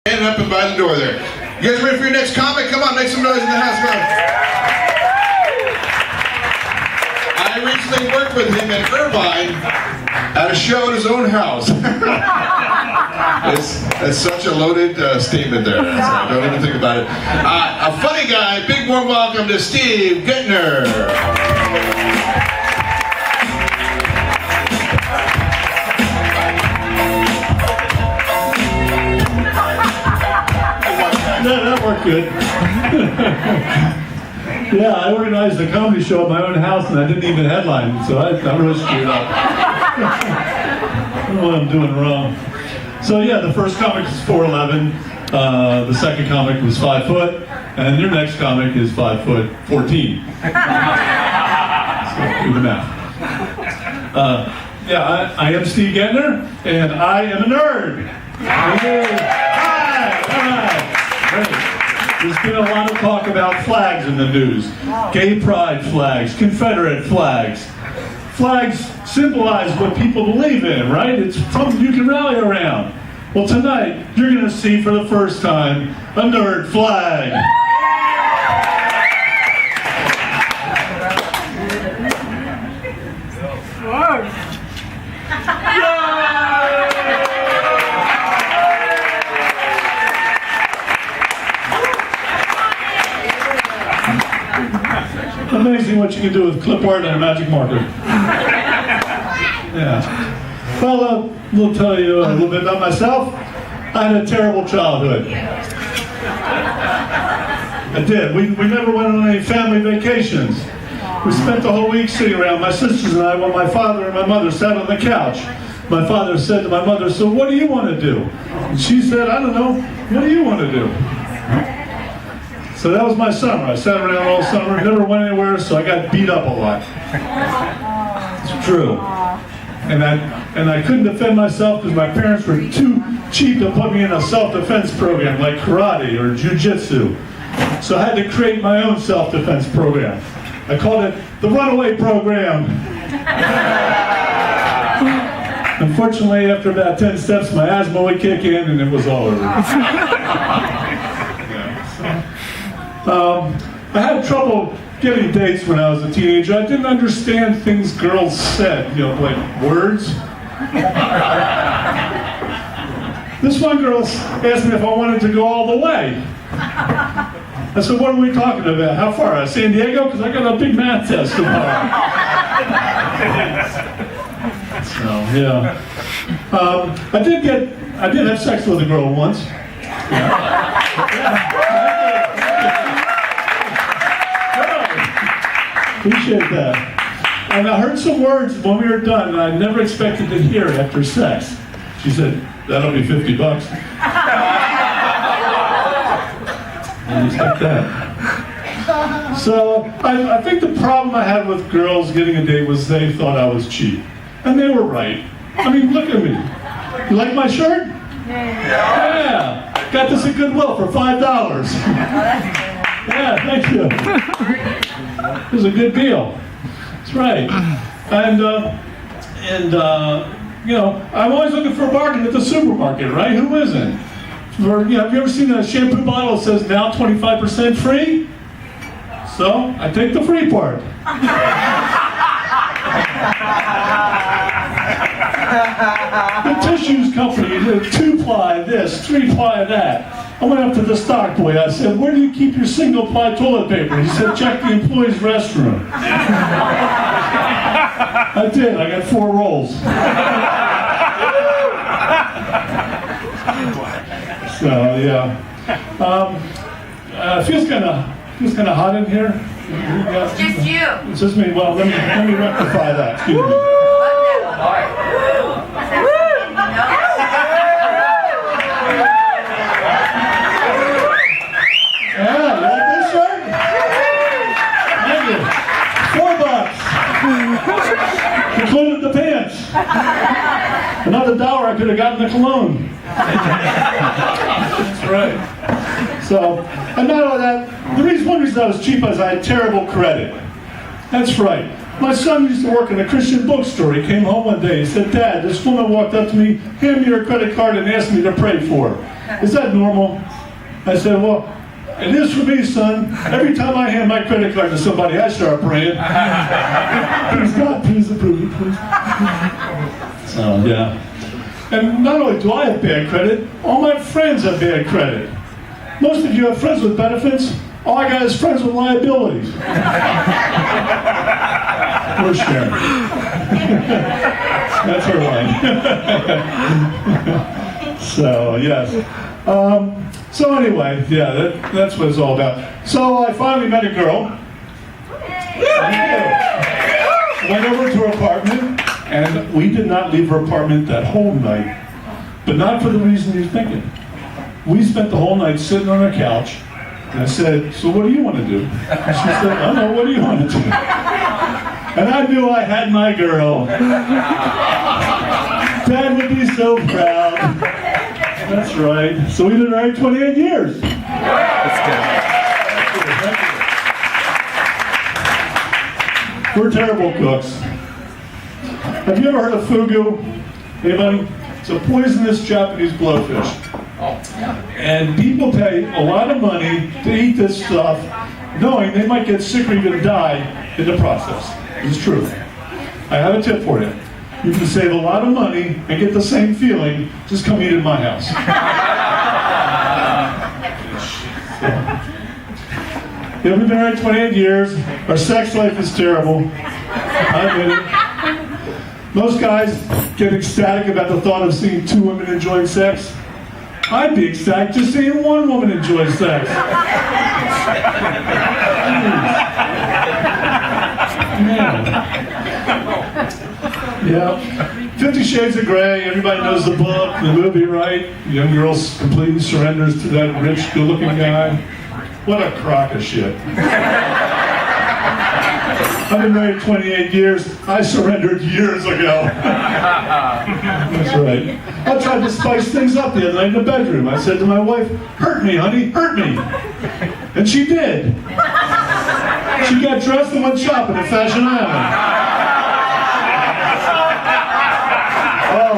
Standing up and by the door there. You guys ready for your next comic? Come on, make some noise in the house. Go. I recently worked with him in Irvine at a show at his own house. It's such a loaded statement there. So don't even think about it. A funny guy, big warm welcome to Steve Guentner. That worked good. Yeah, I organized a comedy show at my own house and I didn't even headline, so I'm really screwed up. I don't know what I'm doing wrong. So yeah, the first comic is 4'11", the second comic was 5 foot, and your next comic is 5'14". So do the math. Yeah, I am Steve Guentner, and I am a nerd. Hi. There's been a lot of talk about flags in the news. Gay pride flags, Confederate flags. Flags symbolize what people believe in, right? It's something you can rally around. Well, tonight, you're going to see for the first time a nerd flag. Amazing what you can do with clipboard and a magic marker. Yeah. Well, we'll tell you a little bit about myself. I had a terrible childhood. I did. We never went on any family vacations. We spent the whole week sitting around, my sisters and I, while my father and my mother sat on the couch. My father said to my mother, "So what do you want to do?" And she said, "I don't know. What do you want to do?" So that was my summer. I sat around all summer, never went anywhere, so I got beat up a lot. It's true. And I couldn't defend myself because my parents were too cheap to put me in a self-defense program like karate or jiu-jitsu. So I had to create my own self-defense program. I called it the Runaway Program. Unfortunately, after about 10 steps, my asthma would kick in and it was all over. I had trouble getting dates when I was a teenager. I didn't understand things girls said, like words. This one girl asked me if I wanted to go all the way. I said, "What are we talking about? How far? San Diego? Because I got a big math test tomorrow." So, yeah. I did have sex with a girl once. Appreciate that. And I heard some words when we were done that I never expected to hear after sex. She said, "That'll be $50." And just like that. So I think the problem I had with girls getting a date was they thought I was cheap. And they were right. I mean, look at me. You like my shirt? Yeah. Got this at Goodwill for $5. Yeah, thank you. It was a good deal. That's right. And I'm always looking for a bargain at the supermarket, right? Who isn't? Have you ever seen a shampoo bottle that says now 25% free? So I take the free part. The tissues company, 2-ply this, 3-ply that. I went up to the stock boy. I said, "Where do you keep your single-ply toilet paper?" He said, "Check the employee's restroom." I did. I got 4 rolls. So yeah, feels kind of hot in here. It's just you. It's just me. Well, let me rectify that. Excuse me. Yeah, you like this shirt? Thank you. $4. Included the pants. Another $1 I could have gotten the cologne. That's right. So, and not only that, one reason I was cheap is I had terrible credit. That's right. My son used to work in a Christian bookstore. He came home one day. He said, "Dad, this woman walked up to me, handed me her credit card, and asked me to pray for her." Is that normal? I said, well, it is for me, son. Every time I hand my credit card to somebody, I start praying. Please God, please approve it, please. So, yeah. And not only do I have bad credit, all my friends have bad credit. Most of you have friends with benefits. All I got is friends with liabilities. We're sharing. That's her line. So, yes. So anyway, yeah, that's what it's all about. So I finally met a girl. Went over to her apartment, and we did not leave her apartment that whole night. But not for the reason you're thinking. We spent the whole night sitting on her couch, and I said, so what do you want to do? And she said, I don't know, what do you want to do? And I knew I had my girl. Dad would be so proud. That's right. So we've been married 28 years. That's good. We're terrible cooks. Have you ever heard of fugu? Anybody? It's a poisonous Japanese blowfish. And people pay a lot of money to eat this stuff, knowing they might get sick or even die in the process. It's true. I have a tip for you. You can save a lot of money and get the same feeling. Just come eat at my house. Yeah, we've been married 28 years. Our sex life is terrible. I admit it. Most guys get ecstatic about the thought of seeing two women enjoying sex. I'd be ecstatic just seeing one woman enjoy sex. Yeah. 50 Shades of Grey, everybody knows the book, the movie, right? The young girl completely surrenders to that rich, good-looking guy. What a crock of shit. I've been married 28 years. I surrendered years ago. That's right. I tried to spice things up the other night in the bedroom. I said to my wife, hurt me, honey, hurt me. And she did. She got dressed and went shopping at Fashion Island. Oh,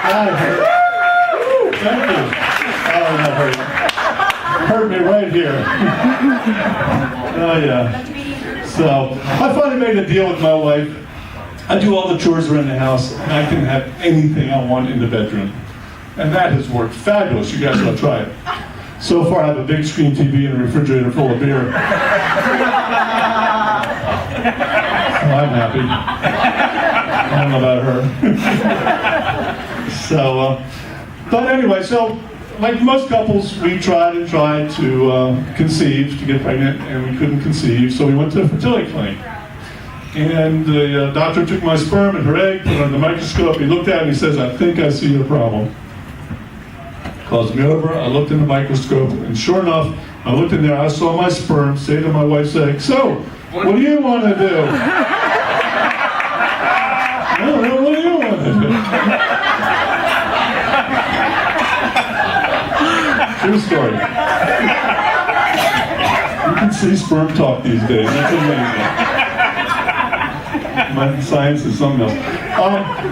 that hurt. Thank you. Oh, that hurt. Hurt me right here. Oh, yeah. So, I finally made a deal with my wife. I do all the chores around the house, and I can have anything I want in the bedroom. And that has worked fabulous. You guys ought to try it. So far, I have a big screen TV and a refrigerator full of beer. So I'm happy. I don't know about her. So, but anyway, so like most couples, we tried and tried to conceive, to get pregnant, and we couldn't conceive, so we went to a fertility clinic. And the doctor took my sperm and her egg, put it on the microscope, he looked at it and he says, I think I see your problem. Calls me over, I looked in the microscope, and sure enough, I looked in there, I saw my sperm say to my wife's egg, so, what do you want to do? No, what do you want to do? True story. You can see sperm talk these days. That's amazing. My science is something else.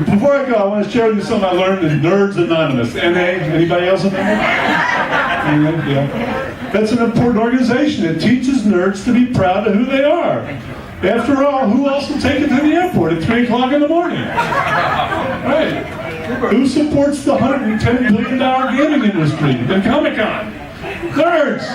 Before I go, I want to share with you something I learned in Nerds Anonymous. NA? Anybody else in there? Yeah. That's an important organization. It teaches nerds to be proud of who they are. After all, who else will take it to the airport at 3 o'clock in the morning? Right. Who supports the $110 billion gaming industry and Comic-Con? Nerds!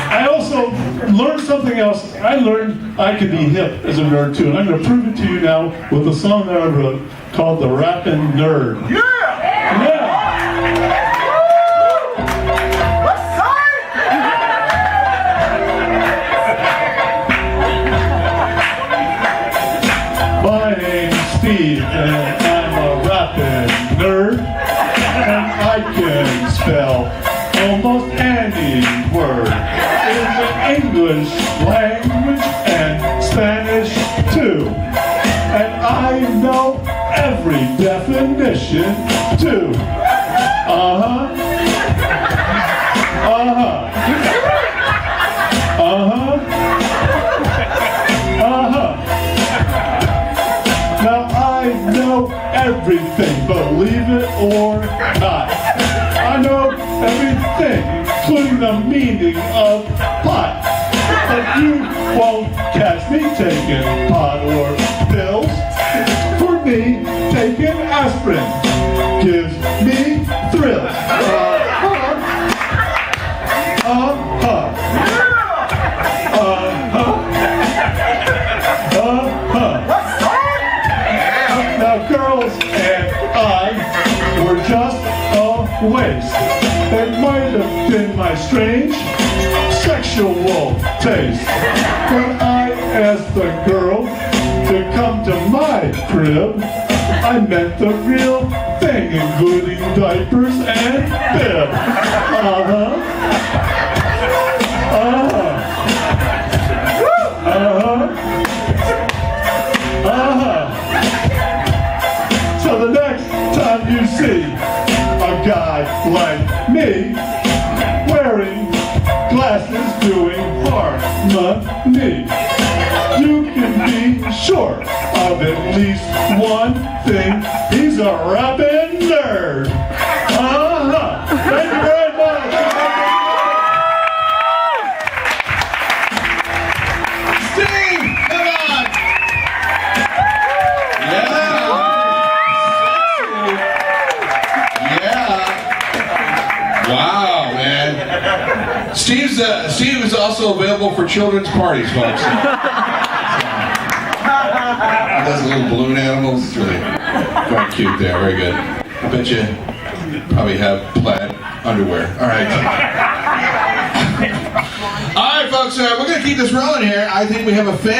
I also learned something else. I learned I could be hip as a nerd too, and I'm going to prove it to you now with a song that I wrote called The Rappin' Nerd. Yeah! My name's Steve, and I'm a rapping nerd, and I can spell almost any word in the English language and Spanish too. And I know every definition too. Uh-huh. Uh-huh. Uh-huh. Uh-huh. Now I know everything, believe it or not. everything, including the meaning of pot. But you won't catch me taking pot or pills. For me, taking aspirin gives me thrills. Now girls and I were just a waste. It might have been my strange sexual taste. When I asked the girl to come to my crib, I meant the real thing, including diapers and bib. So the next time you see a guy like me wearing glasses doing harmony, you can be sure of at least one thing: he's a rapping nerd. Thank you very much. Steve, come on. Yeah. Wow, man. Steve is also available for children's parties, folks. He does little balloon animals. It's really quite cute there. Very good. I bet you probably have plaid underwear. All right. All right, folks. We're going to keep this rolling here. I think we have a fan.